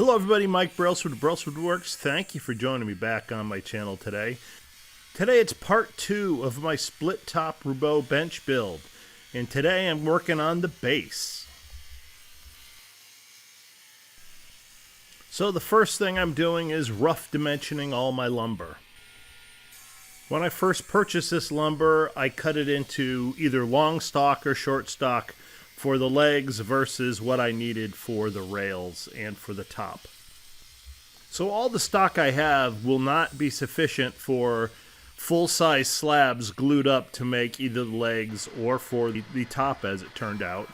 Hello everybody, Mike Brailsford of Brailsford Works. Thank you for joining me back on my channel today. Today it's part 2 of my split top Roubo Bench build. And today I'm working on the base. So the first thing I'm doing is rough dimensioning all my lumber. When I first purchased this lumber, I cut it into either long stock or short stock for the legs versus what I needed for the rails and for the top. So all the stock I have will not be sufficient for full-size slabs glued up to make either the legs or for the top, as it turned out.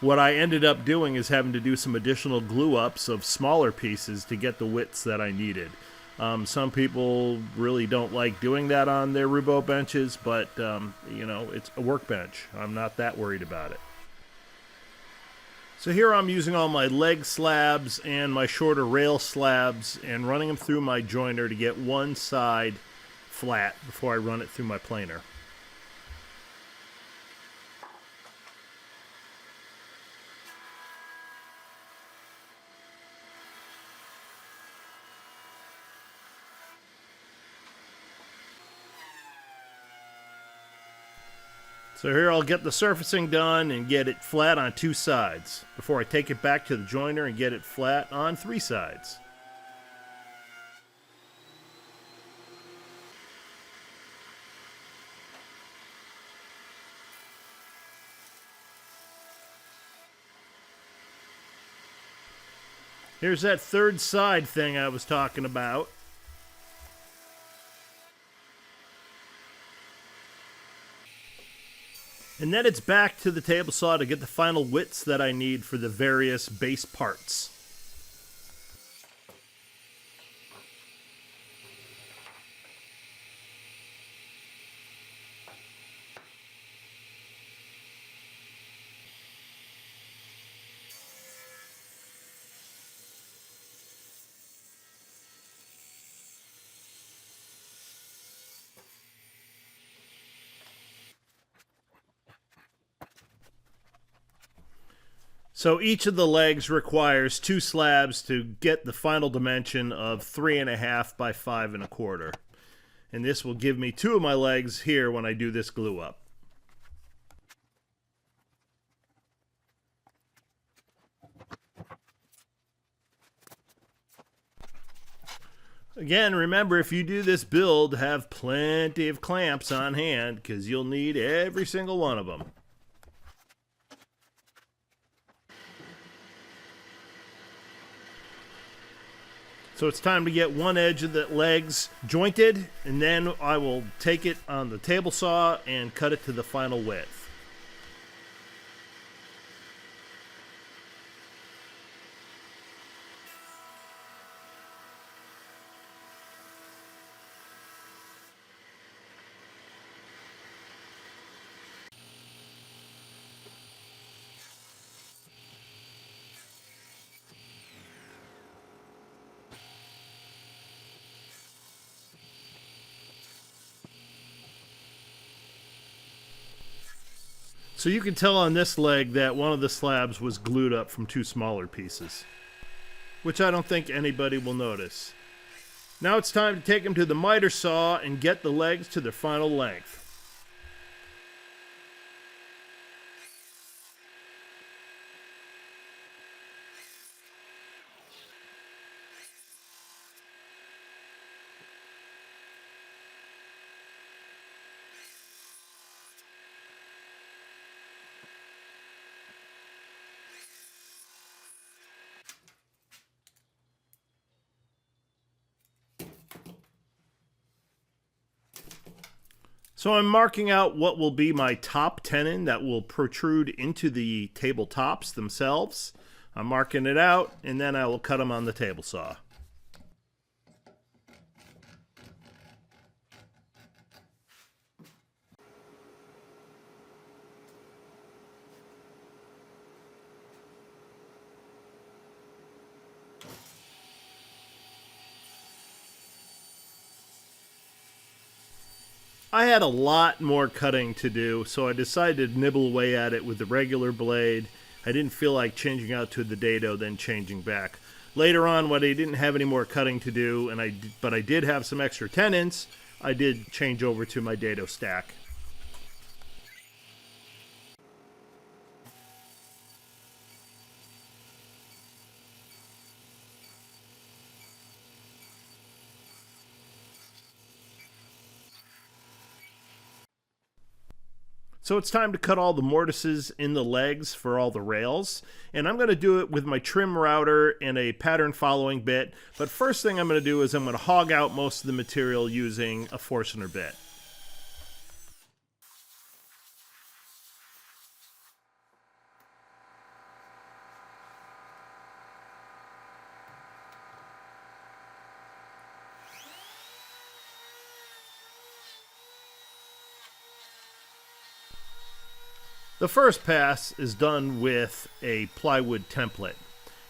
What I ended up doing is having to do some additional glue-ups of smaller pieces to get the widths that I needed. Some people really don't like doing that on their Roubo benches, but you know, it's a workbench. I'm not that worried about it. So here I'm using all my leg slabs and my shorter rail slabs and running them through my joiner to get one side flat before I run it through my planer. So here I'll get the surfacing done and get it flat on 2 sides before I take it back to the joiner and get it flat on 3 sides. Here's that third side thing I was talking about. And then it's back to the table saw to get the final widths that I need for the various base parts. So each of the legs requires 2 slabs to get the final dimension of 3.5 by 5.25. And this will give me 2 of my legs here when I do this glue up. Again, remember, if you do this build, have plenty of clamps on hand because you'll need every single one of them. So it's time to get one edge of the legs jointed, and then I will take it on the table saw and cut it to the final width. So you can tell on this leg that one of the slabs was glued up from 2 smaller pieces, which I don't think anybody will notice. Now it's time to take them to the miter saw and get the legs to their final length. So I'm marking out what will be my top tenon that will protrude into the tabletops themselves. I'm marking it out, and then I will cut them on the table saw. I had a lot more cutting to do, so I decided to nibble away at it with the regular blade. I didn't feel like changing out to the dado, then changing back. Later on, when I didn't have any more cutting to do, but I did have some extra tenons, I did change over to my dado stack. So it's time to cut all the mortises in the legs for all the rails, and I'm going to do it with my trim router and a pattern following bit, but first thing I'm going to do is I'm going to hog out most of the material using a Forstner bit. The first pass is done with a plywood template.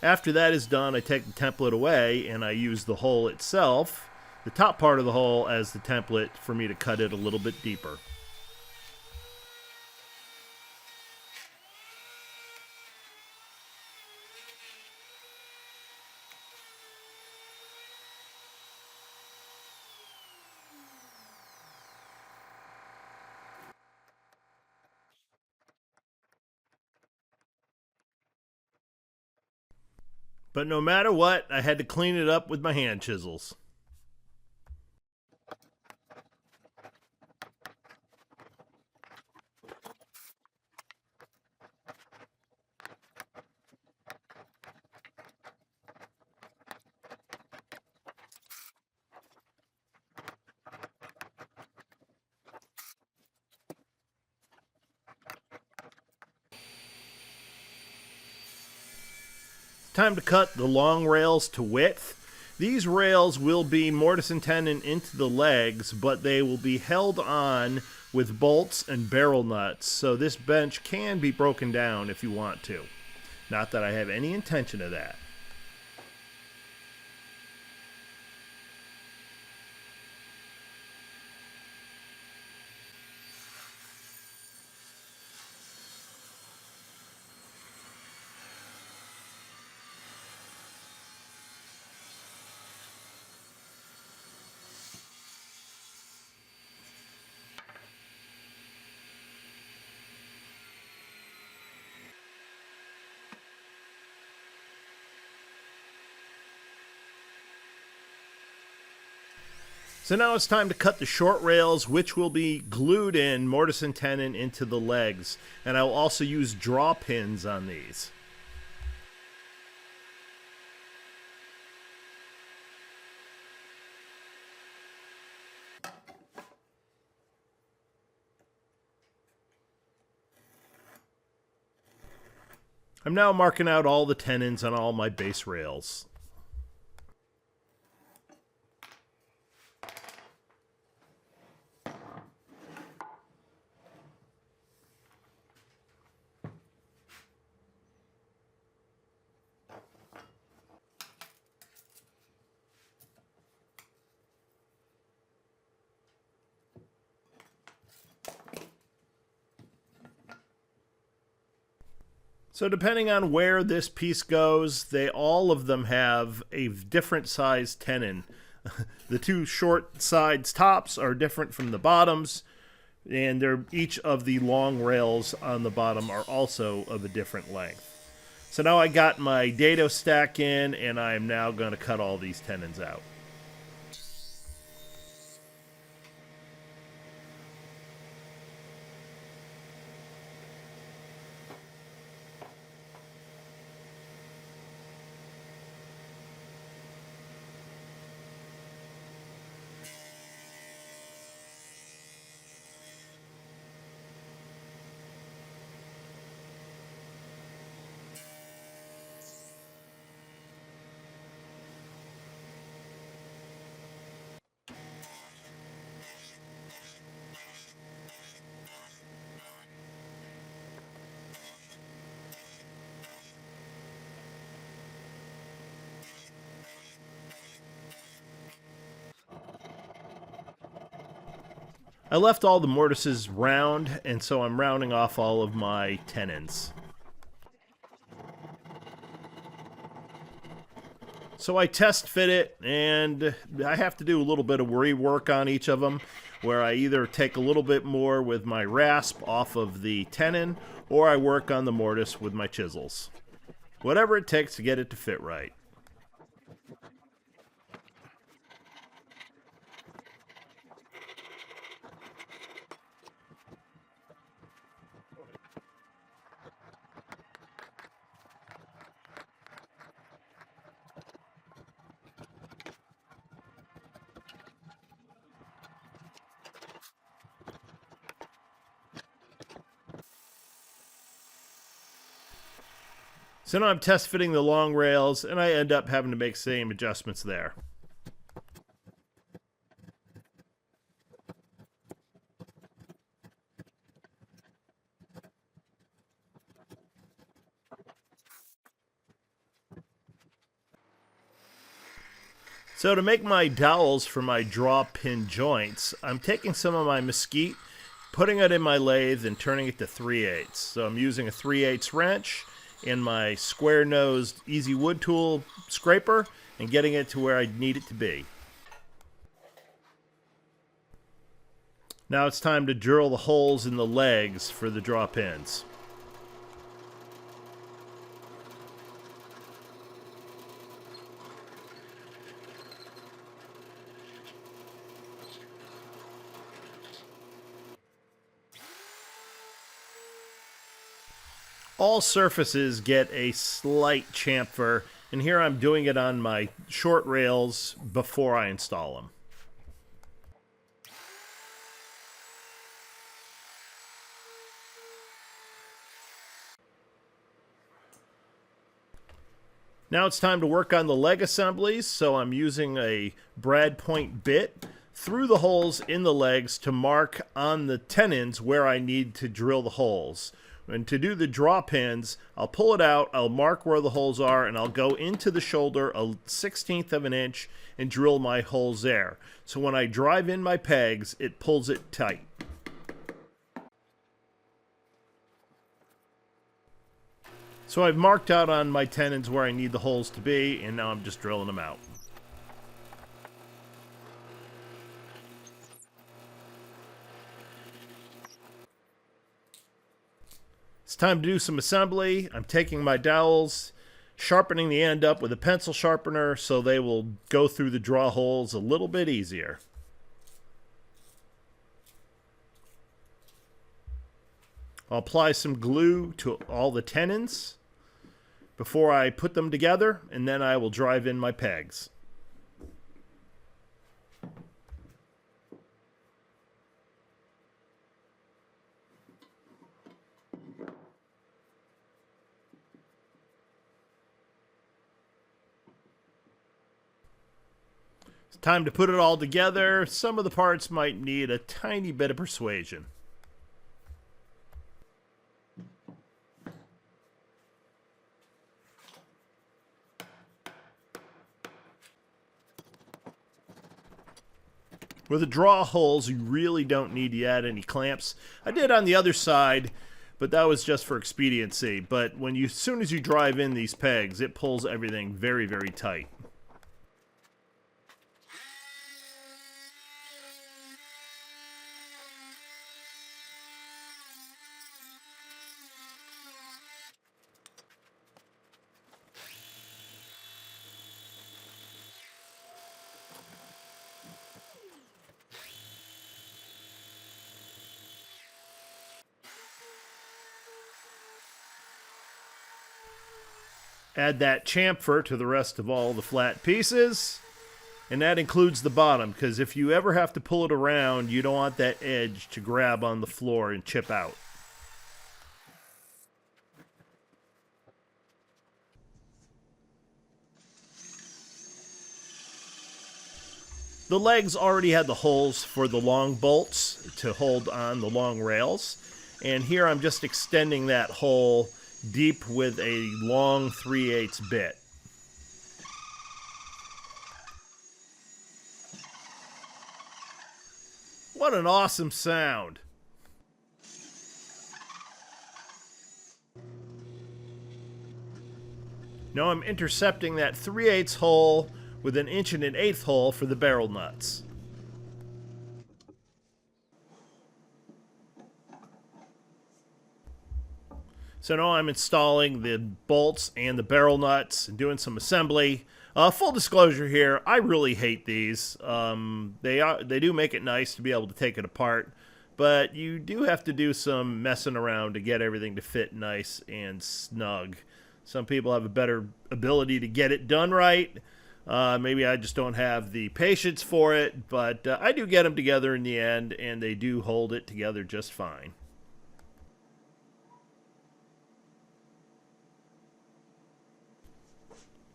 After that is done, I take the template away and I use the hole itself, the top part of the hole, as the template for me to cut it a little bit deeper. But no matter what, I had to clean it up with my hand chisels. Time to cut the long rails to width. These rails will be mortise and tenon into the legs, but they will be held on with bolts and barrel nuts, so this bench can be broken down if you want to. Not that I have any intention of that. So now it's time to cut the short rails, which will be glued in mortise and tenon into the legs. And I will also use draw pins on these. I'm now marking out all the tenons on all my base rails. So depending on where this piece goes, all of them have a different size tenon. The two short sides tops are different from the bottoms, and each of the long rails on the bottom are also of a different length. So now I got my dado stack in, and I am now going to cut all these tenons out. I left all the mortises round, and so I'm rounding off all of my tenons. So I test fit it, and I have to do a little bit of rework on each of them, where I either take a little bit more with my rasp off of the tenon, or I work on the mortise with my chisels. Whatever it takes to get it to fit right. So now I'm test fitting the long rails, and I end up having to make same adjustments there. So to make my dowels for my draw pin joints, I'm taking some of my mesquite, putting it in my lathe, and turning it to 3/8. So I'm using a 3/8 wrench and my square-nosed easy wood tool scraper and getting it to where I need it to be. Now it's time to drill the holes in the legs for the draw pins. All surfaces get a slight chamfer, and here I'm doing it on my short rails before I install them. Now it's time to work on the leg assemblies, so I'm using a brad point bit through the holes in the legs to mark on the tenons where I need to drill the holes. And to do the draw pins, I'll pull it out, I'll mark where the holes are, and I'll go into the shoulder a 1/16 of an inch and drill my holes there. So when I drive in my pegs, it pulls it tight. So I've marked out on my tenons where I need the holes to be, and now I'm just drilling them out. It's time to do some assembly. I'm taking my dowels, sharpening the end up with a pencil sharpener so they will go through the draw holes a little bit easier. I'll apply some glue to all the tenons before I put them together, and then I will drive in my pegs. It's time to put it all together. Some of the parts might need a tiny bit of persuasion. With the draw holes, you really don't need to add any clamps. I did on the other side, but that was just for expediency. But as soon as you drive in these pegs, it pulls everything very, very tight. Add that chamfer to the rest of all the flat pieces. And that includes the bottom, because if you ever have to pull it around, you don't want that edge to grab on the floor and chip out. The legs already had the holes for the long bolts to hold on the long rails. And here I'm just extending that hole deep with a long 3/8 bit. What an awesome sound! Now I'm intercepting that 3/8 hole with an 1 1/8 hole for the barrel nuts. So now I'm installing the bolts and the barrel nuts and doing some assembly. Full disclosure here, I really hate these. They do make it nice to be able to take it apart, but you do have to do some messing around to get everything to fit nice and snug. Some people have a better ability to get it done right. Maybe I just don't have the patience for it, but I do get them together in the end, and they do hold it together just fine.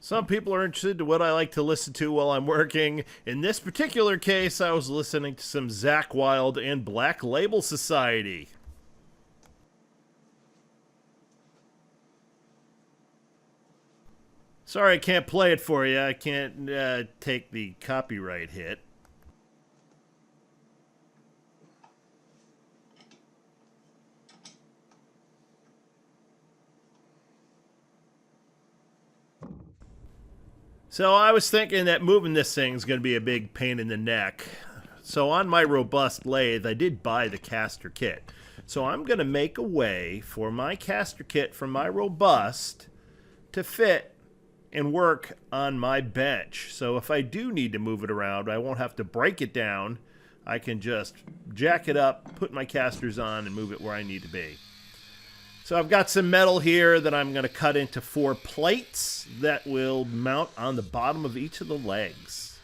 Some people are interested in what I like to listen to while I'm working. In this particular case, I was listening to some Zakk Wylde and Black Label Society. Sorry I can't play it for you. I can't take the copyright hit. So I was thinking that moving this thing is going to be a big pain in the neck. So on my robust lathe, I did buy the caster kit. So I'm going to make a way for my caster kit from my robust to fit and work on my bench. So if I do need to move it around, I won't have to break it down. I can just jack it up, put my casters on, and move it where I need to be. So I've got some metal here that I'm going to cut into 4 plates that will mount on the bottom of each of the legs.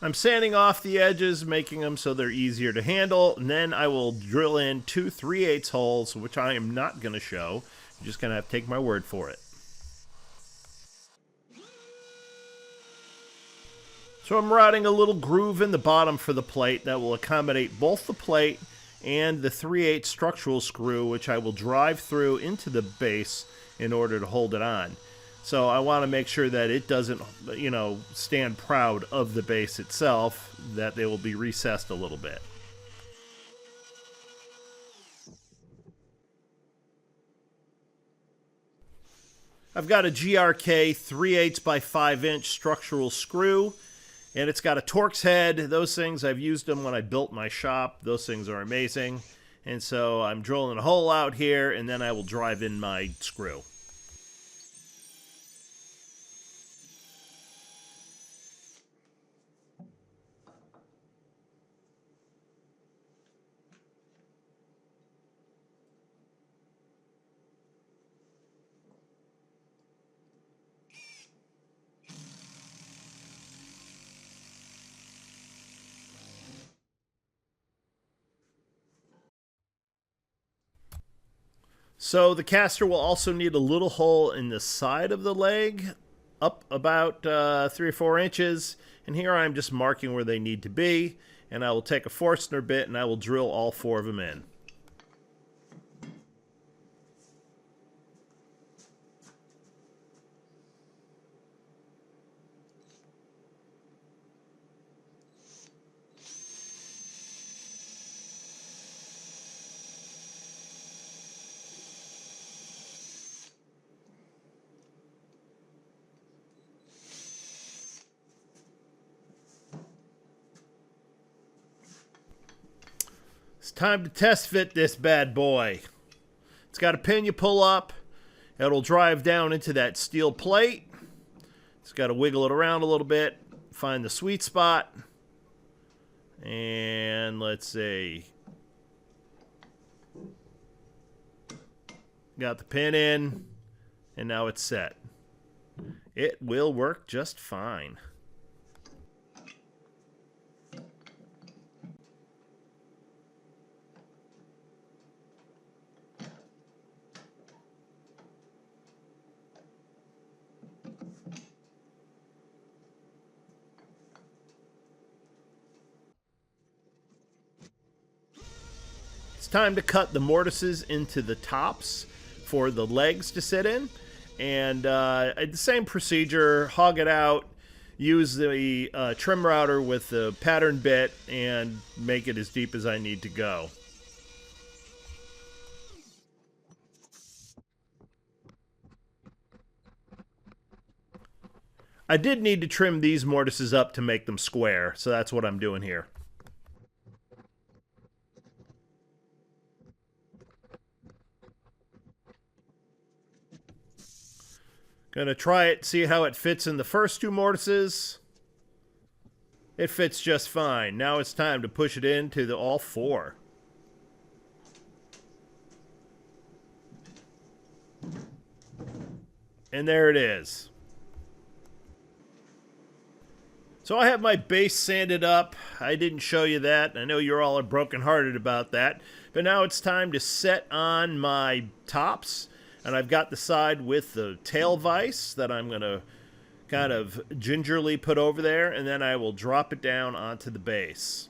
I'm sanding off the edges, making them so they're easier to handle, and then I will drill in 2 3/8 holes, which I am not going to show. You're just going to have to take my word for it. So I'm routing a little groove in the bottom for the plate that will accommodate both the plate and the 3/8 structural screw, which I will drive through into the base in order to hold it on. So I want to make sure that it doesn't, stand proud of the base itself, that they will be recessed a little bit. I've got a GRK 3/8 by 5" structural screw, and it's got a Torx head. Those things, I've used them when I built my shop. Those things are amazing. And so I'm drilling a hole out here, and then I will drive in my screw. So the caster will also need a little hole in the side of the leg, up about 3 or 4 inches. And here I'm just marking where they need to be. And I will take a Forstner bit and I will drill all 4 of them in. It's time to test fit this bad boy. It's got a pin you pull up. It'll drive down into that steel plate. It's got to wiggle it around a little bit, find the sweet spot. And let's see. Got the pin in, and now it's set. It will work just fine. It's time to cut the mortises into the tops for the legs to sit in. And the same procedure, hog it out, use the trim router with the pattern bit, and make it as deep as I need to go. I did need to trim these mortises up to make them square, so that's what I'm doing here. Gonna try it, see how it fits in the first two mortises. It fits just fine. Now it's time to push it into all four. And there it is. So I have my base sanded up. I didn't show you that. I know you're all brokenhearted about that. But now it's time to set on my tops. And I've got the side with the tail vise that I'm going to kind of gingerly put over there. And then I will drop it down onto the base.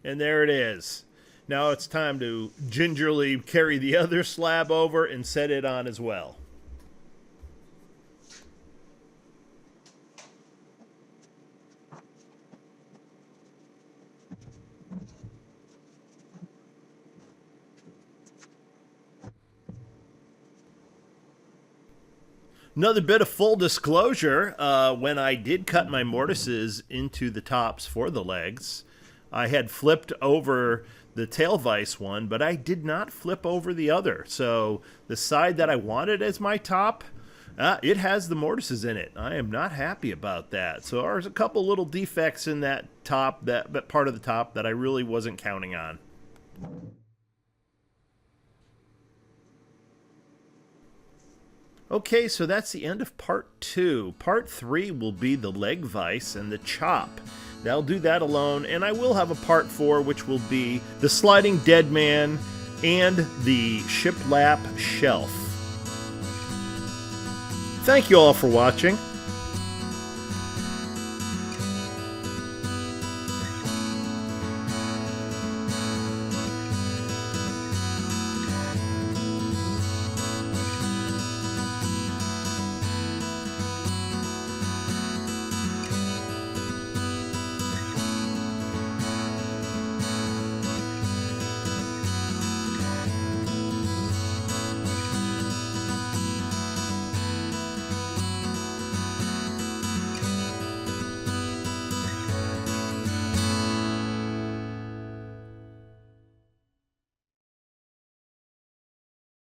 And there it is. Now it's time to gingerly carry the other slab over and set it on as well. Another bit of full disclosure, when I did cut my mortises into the tops for the legs, I had flipped over the tail vise one, but I did not flip over the other. So the side that I wanted as my top, it has the mortises in it. I am not happy about that. So there's a couple little defects in that top, that part of the top that I really wasn't counting on. Okay, so that's the end of part 2. Part 3 will be the leg vise and the chop. I'll do that alone, and I will have a part 4, which will be the sliding dead man and the shiplap shelf. Thank you all for watching.